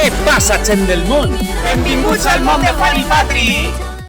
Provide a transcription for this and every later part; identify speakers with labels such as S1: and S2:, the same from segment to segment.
S1: Què passa, gent del món?
S2: Benvinguts al món de Juan y Patri.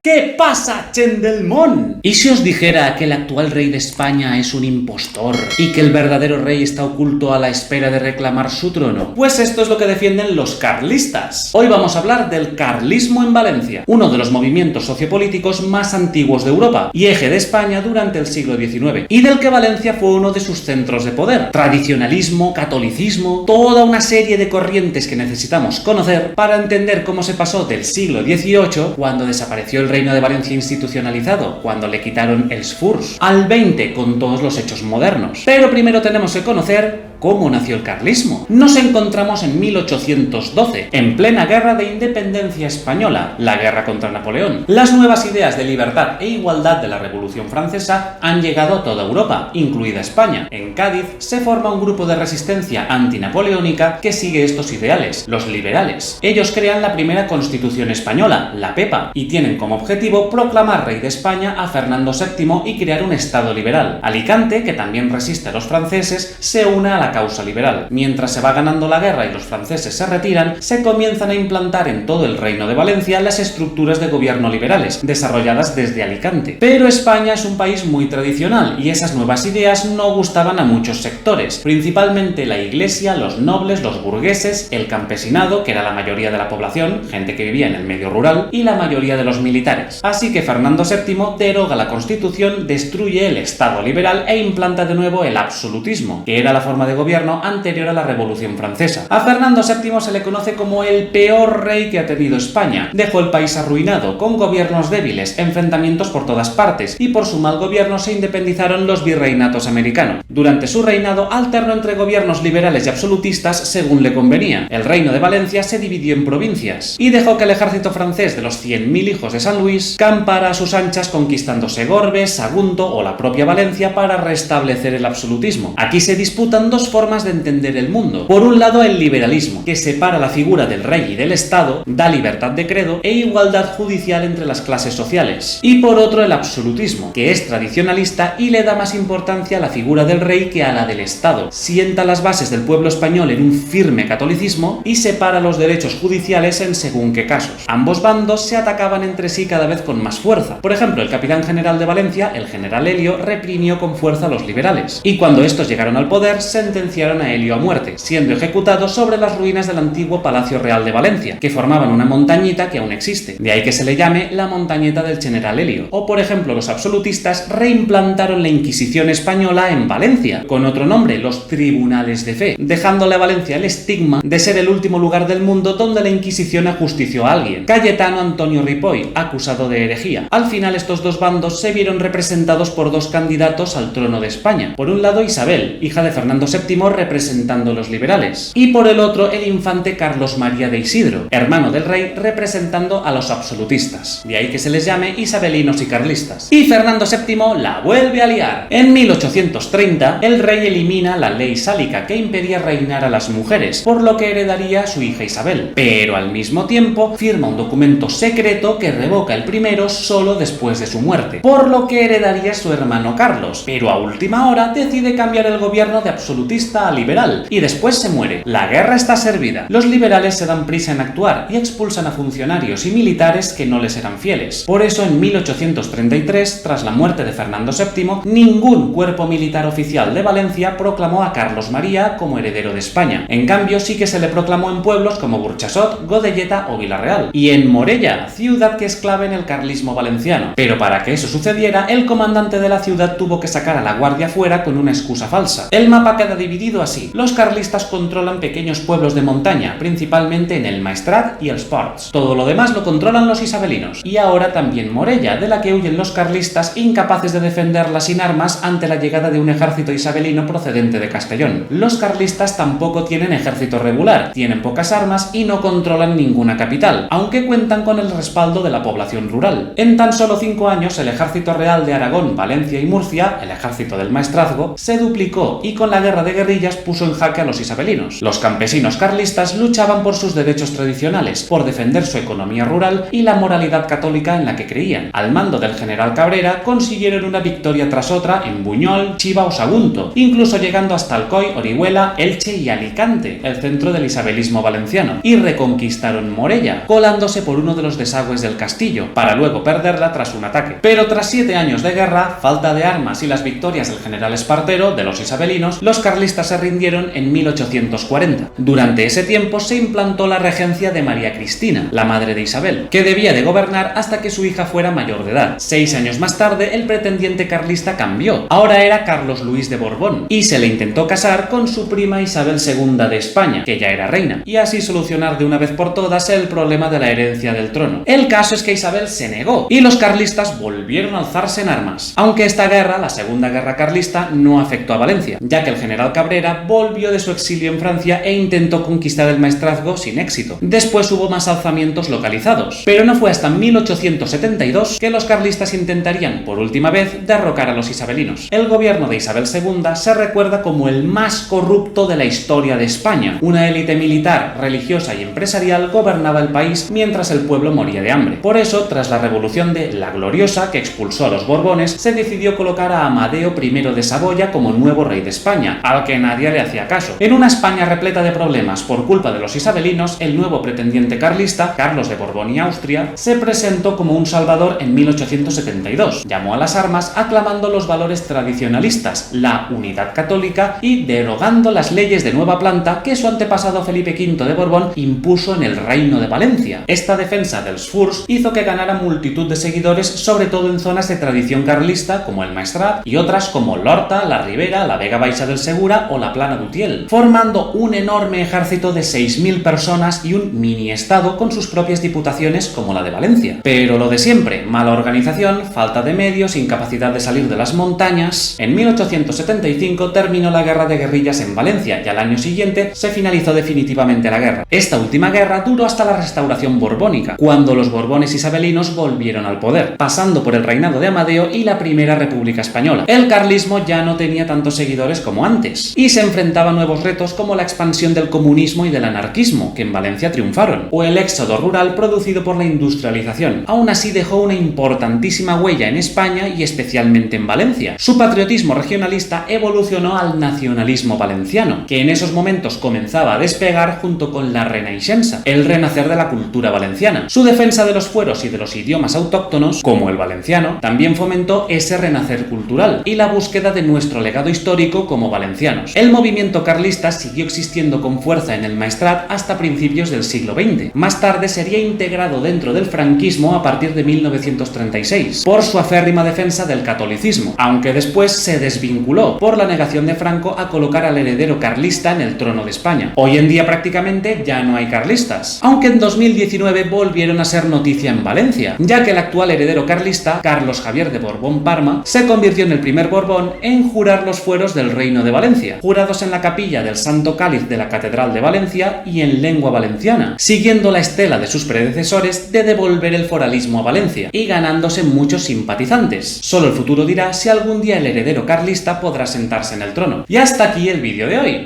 S1: ¿Qué pasa, gent del món? ¿Y si os dijera que el actual rey de España es un impostor y que el verdadero rey está oculto a la espera de reclamar su trono? Pues esto es lo que defienden los carlistas. Hoy vamos a hablar del carlismo en Valencia, uno de los movimientos sociopolíticos más antiguos de Europa y eje de España durante el siglo XIX, y del que Valencia fue uno de sus centros de poder. Tradicionalismo, catolicismo, toda una serie de corrientes que necesitamos conocer para entender cómo se pasó del siglo XVIII, cuando desapareció el Reino de Valencia institucionalizado, cuando le quitaron el Sfurs, al XX con todos los hechos modernos. Pero primero tenemos que conocer cómo nació el carlismo. Nos encontramos en 1812, en plena guerra de independencia española, la guerra contra Napoleón. Las nuevas ideas de libertad e igualdad de la Revolución Francesa han llegado a toda Europa, incluida España. En Cádiz se forma un grupo de resistencia antinapoleónica que sigue estos ideales, los liberales. Ellos crean la primera Constitución española, la Pepa, y tienen como objetivo proclamar rey de España a Fernando VII y crear un Estado liberal. Alicante, que también resiste a los franceses, se une a la causa liberal. Mientras se va ganando la guerra y los franceses se retiran, se comienzan a implantar en todo el Reino de Valencia las estructuras de gobierno liberales, desarrolladas desde Alicante. Pero España es un país muy tradicional y esas nuevas ideas no gustaban a muchos sectores, principalmente la iglesia, los nobles, los burgueses, el campesinado, que era la mayoría de la población, gente que vivía en el medio rural, y la mayoría de los militares. Así que Fernando VII deroga la Constitución, destruye el Estado liberal e implanta de nuevo el absolutismo, que era la forma de gobierno anterior a la Revolución Francesa. A Fernando VII se le conoce como el peor rey que ha tenido España. Dejó el país arruinado, con gobiernos débiles, enfrentamientos por todas partes, y por su mal gobierno se independizaron los virreinatos americanos. Durante su reinado alternó entre gobiernos liberales y absolutistas según le convenía. El Reino de Valencia se dividió en provincias, y dejó que el ejército francés de los 100.000 hijos de San Luis campara a sus anchas conquistando Segorbe, Sagunto o la propia Valencia para restablecer el absolutismo. Aquí se disputan dos formas de entender el mundo. Por un lado, el liberalismo, que separa la figura del rey y del Estado, da libertad de credo e igualdad judicial entre las clases sociales. Y por otro, el absolutismo, que es tradicionalista y le da más importancia a la figura del rey que a la del Estado. Sienta las bases del pueblo español en un firme catolicismo y separa los derechos judiciales en según qué casos. Ambos bandos se atacaban entre sí cada vez con más fuerza. Por ejemplo, el capitán general de Valencia, el general Elio, reprimió con fuerza a los liberales. Y cuando estos llegaron al poder, sentenciaron a Elio a muerte, siendo ejecutado sobre las ruinas del antiguo Palacio Real de Valencia, que formaban una montañita que aún existe. De ahí que se le llame la montañeta del general Elio. O por ejemplo, los absolutistas reimplantaron la Inquisición española en Valencia, con otro nombre, los Tribunales de Fe, dejándole a Valencia el estigma de ser el último lugar del mundo donde la Inquisición ajustició a alguien. Cayetano Antonio Ripoll, acusado de herejía. Al final estos dos bandos se vieron representados por dos candidatos al trono de España. Por un lado, Isabel, hija de Fernando VII, representando a los liberales, y por el otro el infante Carlos María de Isidro, hermano del rey, representando a los absolutistas. De ahí que se les llame isabelinos y carlistas. Y Fernando VII la vuelve a liar. En 1830 el rey elimina la ley sálica que impedía reinar a las mujeres, por lo que heredaría a su hija Isabel, pero al mismo tiempo firma un documento secreto que revoca el primero solo después de su muerte, por lo que heredaría a su hermano Carlos, pero a última hora decide cambiar el gobierno de absolutista a liberal, y después se muere. La guerra está servida. Los liberales se dan prisa en actuar y expulsan a funcionarios y militares que no les eran fieles. Por eso en 1833, tras la muerte de Fernando VII, ningún cuerpo militar oficial de Valencia proclamó a Carlos María como heredero de España. En cambio, sí que se le proclamó en pueblos como Burchasot, Godelleta o Villarreal, y en Morella, ciudad que es clave en el carlismo valenciano. Pero para que eso sucediera, el comandante de la ciudad tuvo que sacar a la guardia fuera con una excusa falsa. El mapa queda dividido así. Los carlistas controlan pequeños pueblos de montaña, principalmente en el Maestrat y el Sports. Todo lo demás lo controlan los isabelinos. Y ahora también Morella, de la que huyen los carlistas, incapaces de defenderla sin armas ante la llegada de un ejército isabelino procedente de Castellón. Los carlistas tampoco tienen ejército regular, tienen pocas armas y no controlan ninguna capital, aunque cuentan con el respaldo de la población rural. En tan solo 5 años, el ejército real de Aragón, Valencia y Murcia, el ejército del maestrazgo, se duplicó y con la guerra de guerrillas puso en jaque a los isabelinos. Los campesinos carlistas luchaban por sus derechos tradicionales, por defender su economía rural y la moralidad católica en la que creían. Al mando del general Cabrera consiguieron una victoria tras otra en Buñol, Chiva o Sagunto, incluso llegando hasta Alcoy, Orihuela, Elche y Alicante, el centro del isabelismo valenciano, y reconquistaron Morella, colándose por uno de los desagües del castillo, para luego perderla tras un ataque. Pero tras 7 años de guerra, falta de armas y las victorias del general Espartero, de los isabelinos, los carlistas se rindieron en 1840. Durante ese tiempo se implantó la regencia de María Cristina, la madre de Isabel, que debía de gobernar hasta que su hija fuera mayor de edad. 6 años más tarde, el pretendiente carlista cambió. Ahora era Carlos Luis de Borbón, y se le intentó casar con su prima Isabel II de España, que ya era reina, y así solucionar de una vez por todas el problema de la herencia del trono. El caso es que Isabel se negó, y los carlistas volvieron a alzarse en armas. Aunque esta guerra, la Segunda Guerra Carlista, no afectó a Valencia, ya que el general Cabrera volvió de su exilio en Francia e intentó conquistar el maestrazgo sin éxito. Después hubo más alzamientos localizados, pero no fue hasta 1872 que los carlistas intentarían por última vez derrocar a los isabelinos. El gobierno de Isabel II se recuerda como el más corrupto de la historia de España. Una élite militar, religiosa y empresarial gobernaba el país mientras el pueblo moría de hambre. Por eso, tras la revolución de La Gloriosa, que expulsó a los Borbones, se decidió colocar a Amadeo I de Saboya como nuevo rey de España, al que nadie le hacía caso. En una España repleta de problemas por culpa de los isabelinos, el nuevo pretendiente carlista, Carlos de Borbón y Austria, se presentó como un salvador en 1872. Llamó a las armas aclamando los valores tradicionalistas, la unidad católica y derogando las leyes de nueva planta que su antepasado Felipe V de Borbón impuso en el Reino de Valencia. Esta defensa dels Furs hizo que ganara multitud de seguidores, sobre todo en zonas de tradición carlista como el Maestrat y otras como l'Horta, la Ribera, la Vega Baixa del Segura o la Plana d'Utiel, formando un enorme ejército de 6.000 personas y un mini-estado con sus propias diputaciones como la de Valencia. Pero lo de siempre, mala organización, falta de medios, incapacidad de salir de las montañas. En 1875 terminó la guerra de guerrillas en Valencia y al año siguiente se finalizó definitivamente la guerra. Esta última guerra duró hasta la restauración borbónica, cuando los borbones isabelinos volvieron al poder, pasando por el reinado de Amadeo y la Primera República Española. El carlismo ya no tenía tantos seguidores como antes, y se enfrentaba a nuevos retos como la expansión del comunismo y del anarquismo, que en Valencia triunfaron, o el éxodo rural producido por la industrialización. Aún así dejó una importantísima huella en España y especialmente en Valencia. Su patriotismo regionalista evolucionó al nacionalismo valenciano, que en esos momentos comenzaba a despegar junto con la Renaixença, el renacer de la cultura valenciana. Su defensa de los fueros y de los idiomas autóctonos, como el valenciano, también fomentó ese renacer cultural y la búsqueda de nuestro legado histórico como valencianos. El movimiento carlista siguió existiendo con fuerza en el Maestrat hasta principios del siglo XX. Más tarde sería integrado dentro del franquismo a partir de 1936, por su aférrima defensa del catolicismo, aunque después se desvinculó por la negación de Franco a colocar al heredero carlista en el trono de España. Hoy en día prácticamente ya no hay carlistas, aunque en 2019 volvieron a ser noticia en Valencia, ya que el actual heredero carlista, Carlos Javier de Borbón Parma, se convirtió en el primer Borbón en jurar los fueros del Reino de Valencia, jurados en la capilla del Santo Cáliz de la Catedral de Valencia y en lengua valenciana, siguiendo la estela de sus predecesores de devolver el foralismo a Valencia y ganándose muchos simpatizantes. Solo el futuro dirá si algún día el heredero carlista podrá sentarse en el trono. Y hasta aquí el vídeo de hoy.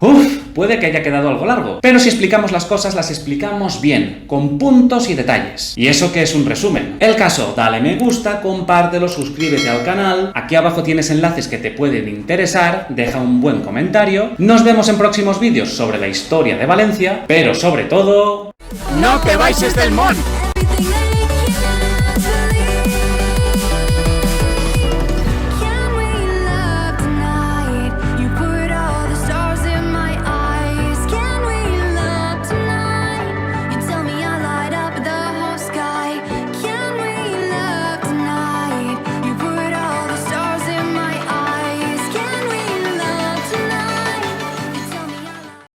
S1: Puede que haya quedado algo largo, pero si explicamos las cosas las explicamos bien, con puntos y detalles. Y eso que es un resumen. El caso, dale me gusta, compártelo, suscríbete al canal, aquí abajo tienes enlaces que te pueden interesar, deja un buen comentario. Nos vemos en próximos vídeos sobre la historia de Valencia, pero sobre todo...
S2: ¡No te vayas del Mon!